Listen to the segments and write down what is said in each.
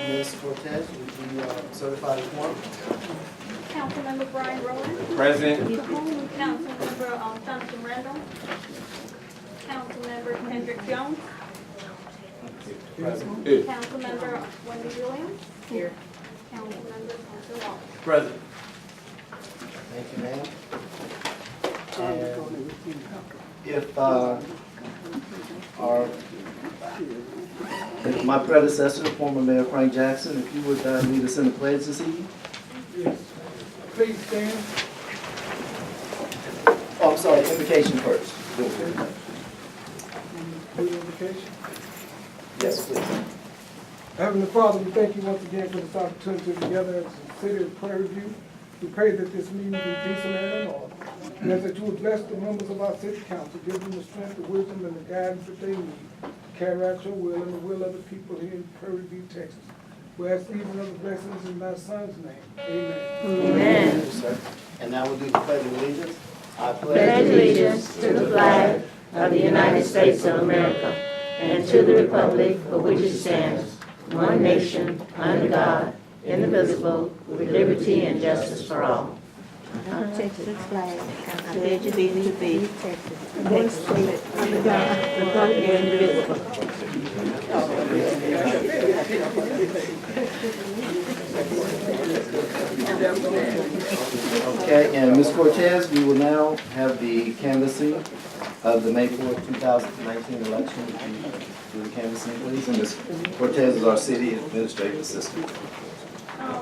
Ms. Cortez, would you certify the quorum? Councilmember Brian Rowland. Present. Councilmember Jonathan Randall. Councilmember Kendrick Jones. Present. Councilmember Wendy Williams. Here. Councilmember Spencer Wallace. Present. Thank you, ma'am. And if my predecessor, former Mayor Frank Jackson, if you would lead us in the pledge this evening? Yes. Please stand. Oh, I'm sorry, invocation first. Good invocation. Yes, please. Heavenly Father, we thank you once again for this opportunity together as a city of Prairie View. We pray that this meeting be decent and in order. And that you would bless the members of our city council, give them the strength, the wisdom, and the guidance that they need to carry out your will and the will of the people here in Prairie View, Texas. We ask these and other blessings in thy son's name. Amen. Amen. Thank you, sir. And now we'll do the pledge of allegiance. I Pledge allegiance to the flag of the United States of America and to the republic for which it stands, one nation, under God, indivisible, with liberty and justice for all. I'll Texas flag. I pledge allegiance to be Texas. One state under God, republic and indivisible. Okay, and Ms. Cortez, we will now have the canvassing of the May 4th, 2019 election. Would you do the canvassing, please? And Ms. Cortez is our city administrative assistant.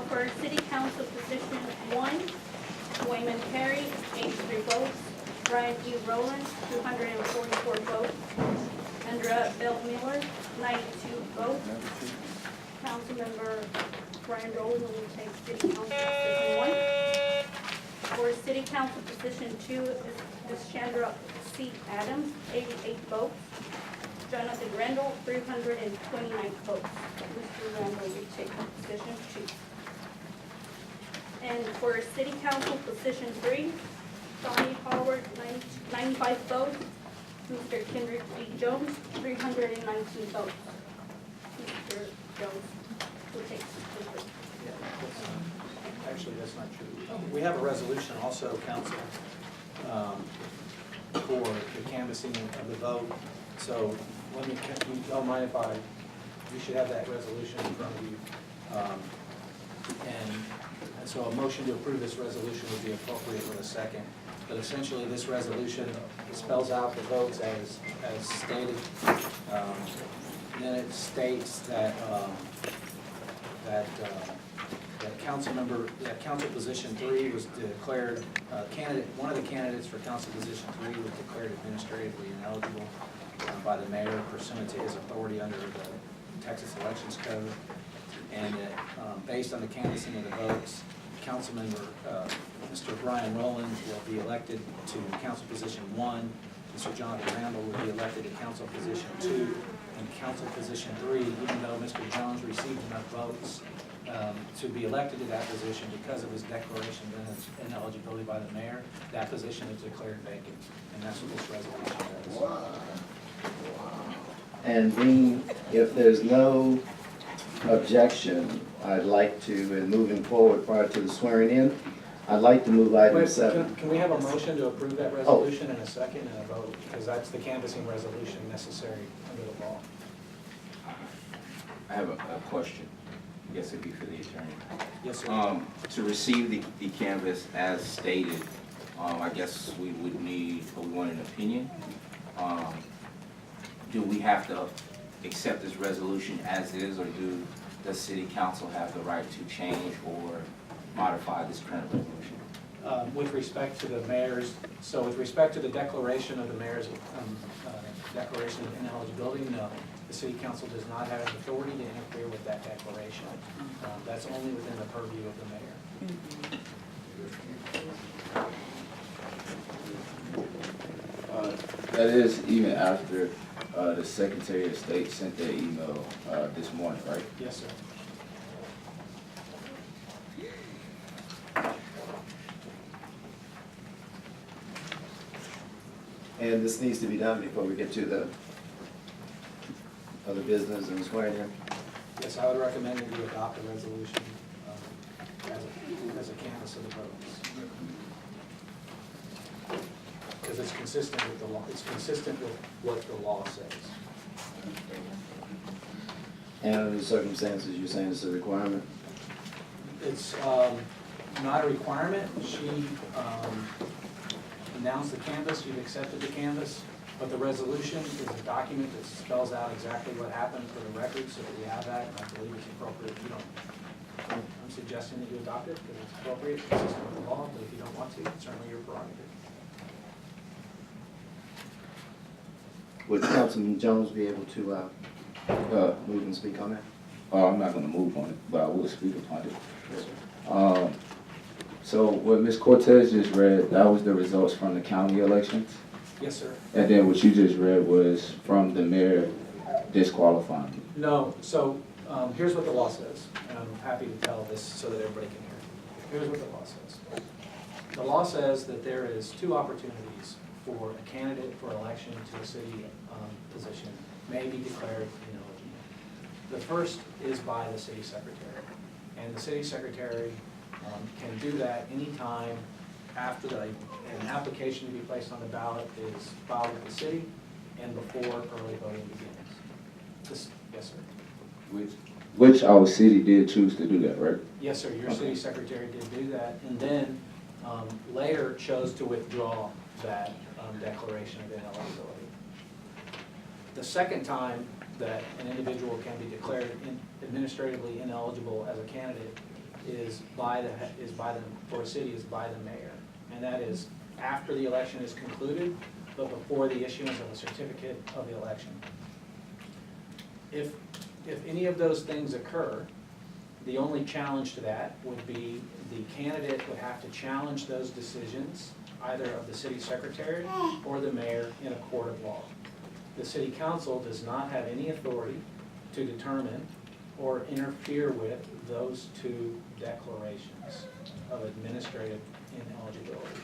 For City Council position 1, Wayman Perry, 83 votes. Brian E. Rowland, 244 votes. Andrea Bell Miller, 92 votes. Councilmember Brian Rowland will take City Council position 1. For City Council position 2 is Chandra C. Adams, 88 votes. Jonathan Randall, 329 votes. Mr. Randall will take position 2. And for City Council position 3, Donnie Howard, 95 votes. Mr. Kendrick G. Jones, 319 votes. Mr. Jones will take position 3. Actually, that's not true. We have a resolution also, council, for the canvassing of the vote. So let me, you don't mind if you should have that resolution in front of you. And so a motion to approve this resolution would be appropriate with a second. But essentially, this resolution spells out the votes as stated. Then it states that council position 3 was declared, one of the candidates for council position 3 was declared administratively ineligible by the mayor pursuant to his authority under the Texas Elections Code. And based on the canvassing of the votes, Councilmember Mr. Brian Rowland will be elected to council position 1. Mr. Jonathan Randall will be elected to council position 2. And council position 3, even though Mr. Jones received enough votes to be elected to that position because of his declaration of ineligibility by the mayor, that position is declared vacant. And that's what this resolution does. Wow. And Dean, if there's no objection, I'd like to, in moving forward prior to the swearing in, I'd like to move item 7. Can we have a motion to approve that resolution in a second and a vote? Because that's the canvassing resolution necessary under the law. I have a question. I guess it'd be for the attorney. Yes, sir. To receive the canvas as stated, I guess we would need, or we want an opinion. Do we have to accept this resolution as is, or does city council have the right to change or modify this current resolution? With respect to the mayor's, so with respect to the declaration of the mayor's declaration of ineligibility, no. The city council does not have an authority to interfere with that declaration. That's only within the purview of the mayor. That is even after the Secretary of State sent their email this morning, right? Yes, sir. And this needs to be done before we get to the other business and swearing in. Yes, I would recommend that you adopt a resolution as a canvass of the votes. Because it's consistent with the law, it's consistent with what the law says. And under the circumstances, you're saying it's a requirement? It's not a requirement. She announced the canvass, you've accepted the canvass, but the resolution is a document that spells out exactly what happened for the record, so that we have that, and I believe it's appropriate. If you don't, I'm suggesting that you adopt it, because it's appropriate, consistent with the law, but if you don't want to, it's certainly your prerogative. Would Councilman Jones be able to move and speak on that? I'm not gonna move on it, but I will speak upon it. So what Ms. Cortez just read, that was the results from the county elections? Yes, sir. And then what you just read was from the mayor disqualifying. No, so here's what the law says, and I'm happy to tell this so that everybody can hear. Here's what the law says. The law says that there is two opportunities for a candidate for election to a city position may be declared ineligible. The first is by the city secretary, and the city secretary can do that anytime after an application to be placed on the ballot is filed with the city and before early voting begins. Yes, sir. Which our city did choose to do that, right? Yes, sir, your city secretary did do that, and then later chose to withdraw that declaration of ineligibility. The second time that an individual can be declared administratively ineligible as a candidate is by the mayor, and that is after the election is concluded, but before the issuance of a certificate of the election. If any of those things occur, the only challenge to that would be the candidate would have to challenge those decisions, either of the city secretary or the mayor, in a court of law. The city council does not have any authority to determine or interfere with those two declarations of administrative ineligibility.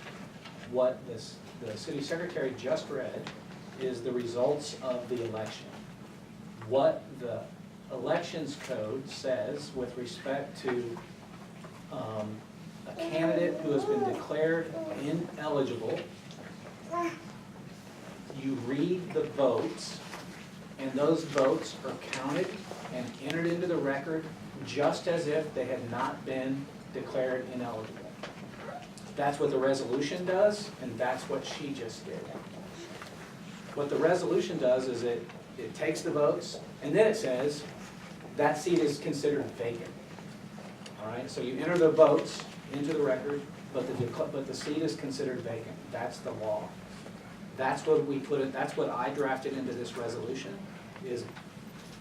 What the city secretary just read is the results of the election. What the elections code says with respect to a candidate who has been declared ineligible, you read the votes, and those votes are counted and entered into the record just as if they had not been declared ineligible. That's what the resolution does, and that's what she just did. What the resolution does is it takes the votes, and then it says that seat is considered vacant. All right, so you enter the votes into the record, but the seat is considered vacant. That's the law. That's what we put in. That's what I drafted into this resolution, is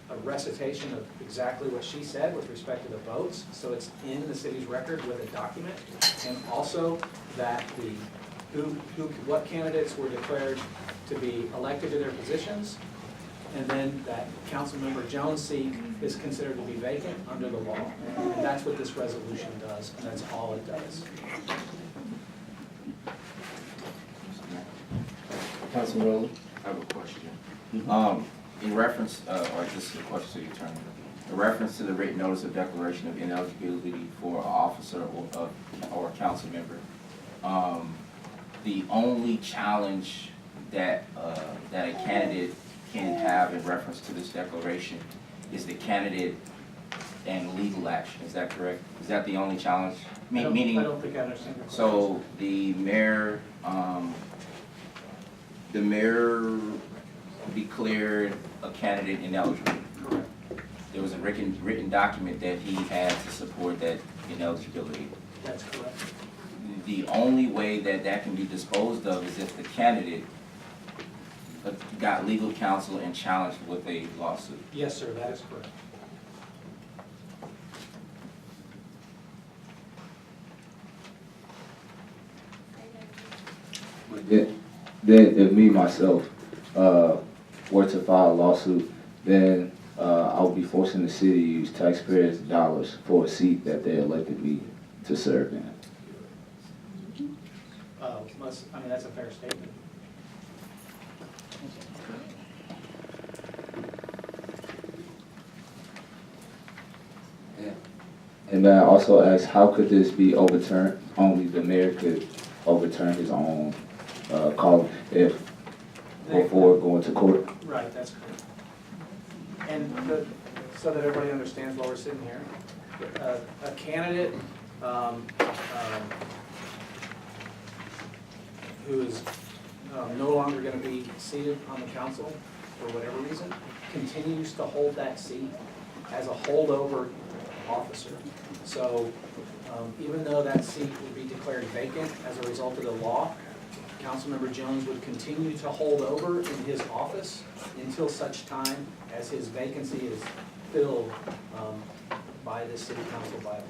a recitation of exactly what she said with respect to the votes. So it's in the city's record with a document, and also that what candidates were declared to be elected to their positions, and then that Councilmember Jones' seat is considered to be vacant under the law. And that's what this resolution does, and that's all it does. Councilman Rowland? I have a question. In reference, or this is a question to the attorney. In reference to the written notice of declaration of ineligibility for an officer or a council member, the only challenge that a candidate can have in reference to this declaration is the candidate and legal action. Is that correct? Is that the only challenge? I don't think I understand your question. So the mayor declared a candidate ineligible. Correct. There was a written document that he had to support that ineligibility. That's correct. The only way that can be disposed of is if the candidate got legal counsel and challenged with a lawsuit. Yes, sir, that is correct. Then if me, myself, were to file a lawsuit, then I would be forcing the city to use taxpayers' dollars for a seat that they elected me to serve in. I mean, that's a fair statement. And then I also asked, how could this be overturned? Only the mayor could overturn his own call if before going to court. Right, that's correct. And so that everybody understands why we're sitting here, a candidate who is no longer going to be seated on the council for whatever reason, continues to hold that seat as a holdover officer. So even though that seat would be declared vacant as a result of the law, Councilmember Jones would continue to hold over in his office until such time as his vacancy is filled by the city council bylaw.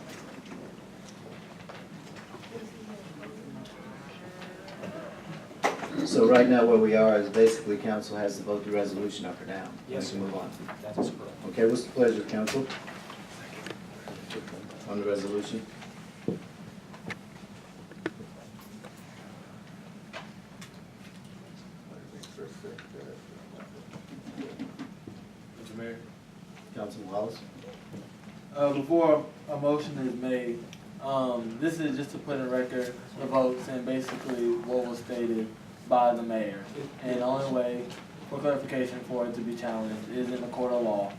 So right now where we are is basically council has to vote the resolution up or down. Yes, We can sir. move on. That is correct. Okay, what's the pleasure of council? On the resolution? Mr. Mayor. Councilman Wallace? Before a motion is made, this is just to put in record the votes and basically what was stated by the mayor. And the only way for clarification for it to be challenged is in the court of law,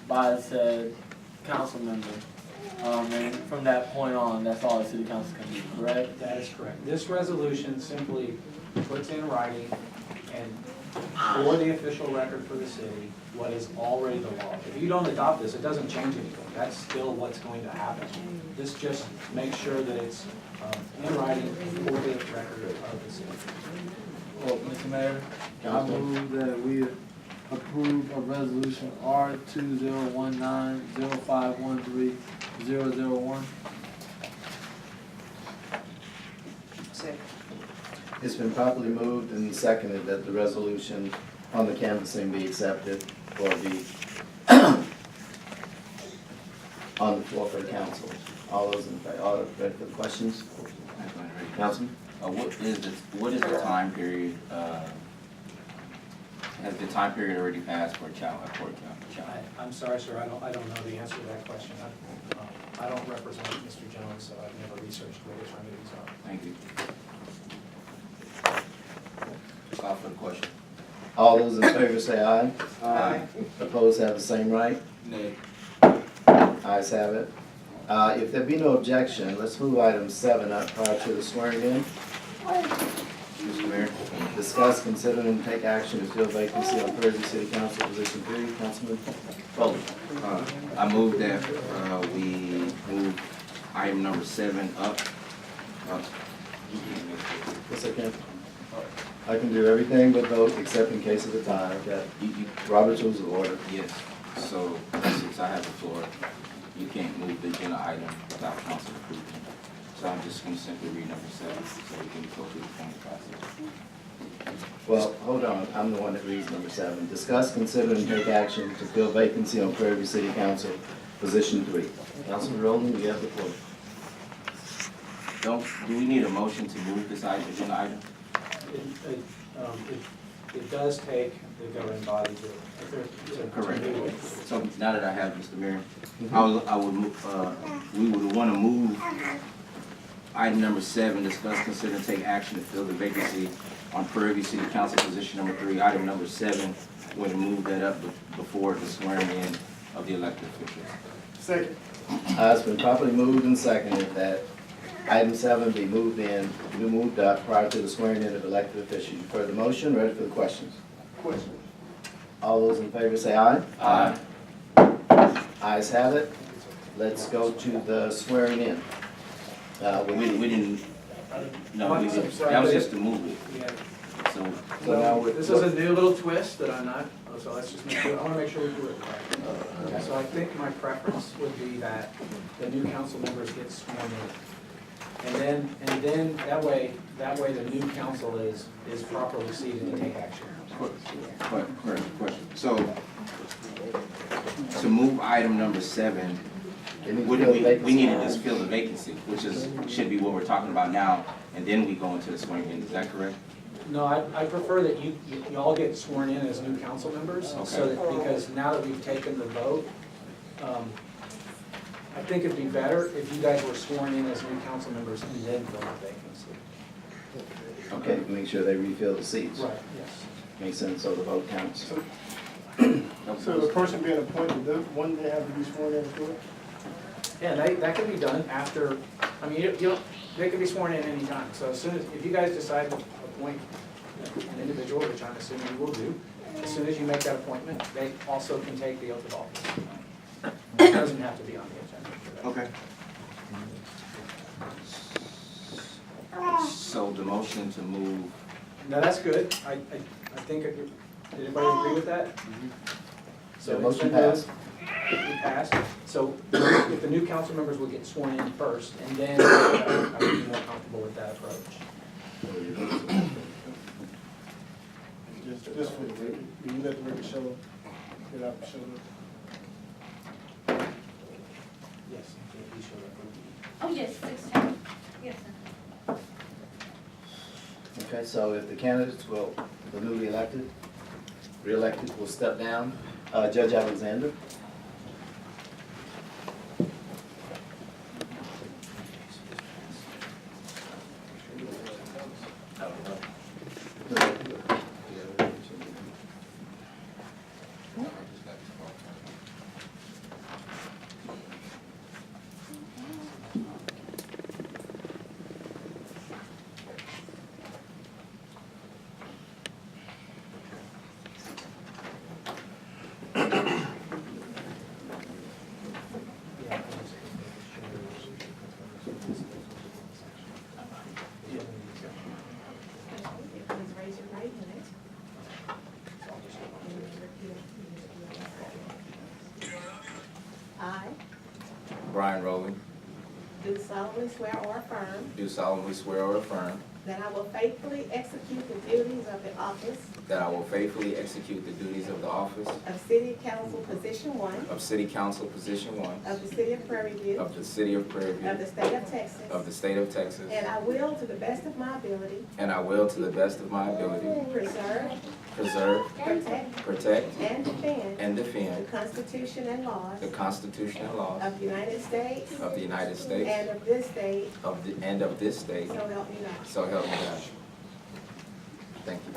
by said council member. And from that point on, that's all the city council can do, correct? That is correct. This resolution simply puts in writing and for the official record for the city what is already the law. If you don't adopt this, it doesn't change anything. That's still what's going to happen. This just makes sure that it's in writing for the record of the city. Well, Mr. Mayor, I move that we approve a resolution R2019-0513-001. It's been properly moved and seconded that the resolution on the canvassing be accepted or be on the floor for the council. All those in favor, all ready for the questions? Councilman? What is the time period, has the time period already passed for a court challenge? I'm sorry, sir, I don't know the answer to that question. I don't represent Mr. Jones, so I've never researched what his remedies are. Thank you. Call for the question. All those in favor say aye. Aye. Opposed have the same right. Nay. Ayes have it. If there be no objection, let's move item 7 up prior to the swearing in. Mr. Mayor. Discuss, consider, and take action to fill vacancy on Prairie City Council Position 3. Councilman Bowles. I move that we move item number 7 up. Yes, I can. I can do everything but vote except in case of a tie. I've got Robert's Rules of Order. Yes, so since I have the floor, you can't move the agenda item without council approval. So I'm just gonna simply read number 7, so we can go through the point process. Well, hold on. I'm the one that reads number 7. Discuss, consider, and take action to fill vacancy on Prairie City Council Position 3. Councilman Rowland, you have the floor. Do we need a motion to move this agenda item? It does take the governing body to Correct. do it. So now that I have Mr. Mayor, I would move, we would want to move item number 7, discuss, consider, and take action to fill the vacancy on Prairie City Council Position number 3. Item number 7, we're going to move that up before the swearing in of the elected officials. Second. It's been properly moved and seconded that item 7 be moved up prior to the swearing in of elected officials. You've heard the motion. Ready for the questions? Question. All those in favor say aye. Aye. Ayes have it. Let's go to the swearing in. We didn't, no, I'm that sorry, was just to move it. Yeah. So, So now This is a new little twist that I'm not, so let's just make sure, I want to make sure we do it right. So I think my preference would be that the new council members get sworn in. And then that way the new council is properly seated and take action. question. So, to move item number 7, we need to just fill the vacancy, which should be what we're talking about now, and then we go into the swearing in. Is that correct? No, I prefer that you all get sworn in as new council members, so that, because now that we've taken the vote, I think it'd be better if you guys were sworn in as new council members and then fill the vacancy. Okay, make sure they refill the seats. Right, yes. Makes sense, so the vote counts. So the person being appointed, one they have to be sworn in as well? Yeah, that can be done after, I mean, you don't, they can be sworn in any time. So as soon as, if you guys decide to appoint an individual, which I'm assuming you will do, as soon as you make that appointment, they also can take the oath of office. It doesn't have to be on the agenda for that. Okay. So the motion to move, No, that's good. I think, did everybody agree with that? So So motion it's passed. been passed. So if the new council members will get sworn in first, and then I would be more comfortable with that approach. Just for the record, will you let the record show, get out, show the. Yes, he showed up. Oh, yes, 610. Yes, sir. Okay, so if the candidates will, the newly elected, re-elected will step down. Judge Alexander. Please raise your right hand. I Brian Rowland, do solemnly swear or affirm do solemnly swear or affirm that I will faithfully execute the duties of the office that I will faithfully execute the duties of the office of City Council Position 1 of City Council Position 1 of the City of Prairie View of the City of Prairie of View the State of Texas, of the State of Texas, and I will, to the best of my ability, and I will, to the best of my ability, preserve, preserve, protect, protect, and defend and the defend Constitution and laws the Constitution and laws of the United States of the United States and of this state, and of this state, so help me God. so help me God. Thank you.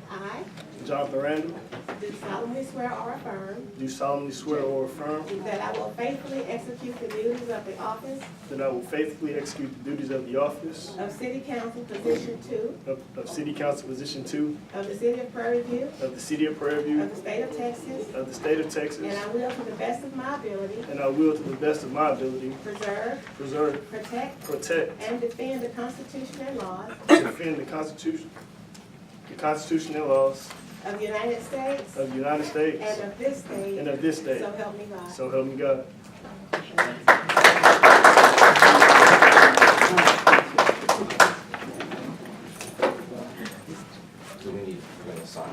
I Jonathan Randall, do solemnly swear or affirm do solemnly swear or affirm that I will faithfully execute the duties of the office that I will faithfully execute the duties of the office of City Council Position 2 of City Council Position 2 of the City of Prairie View of the City of Prairie of View the State of Texas, of the State of Texas, and I will, to the best of my ability, and I will, to the best of my ability, preserve, preserve, protect, and defend the Constitution and laws defend the Constitution and laws of the United States of the United States and of this state, and of this state. so help me God. So help me God. Do we need to sign?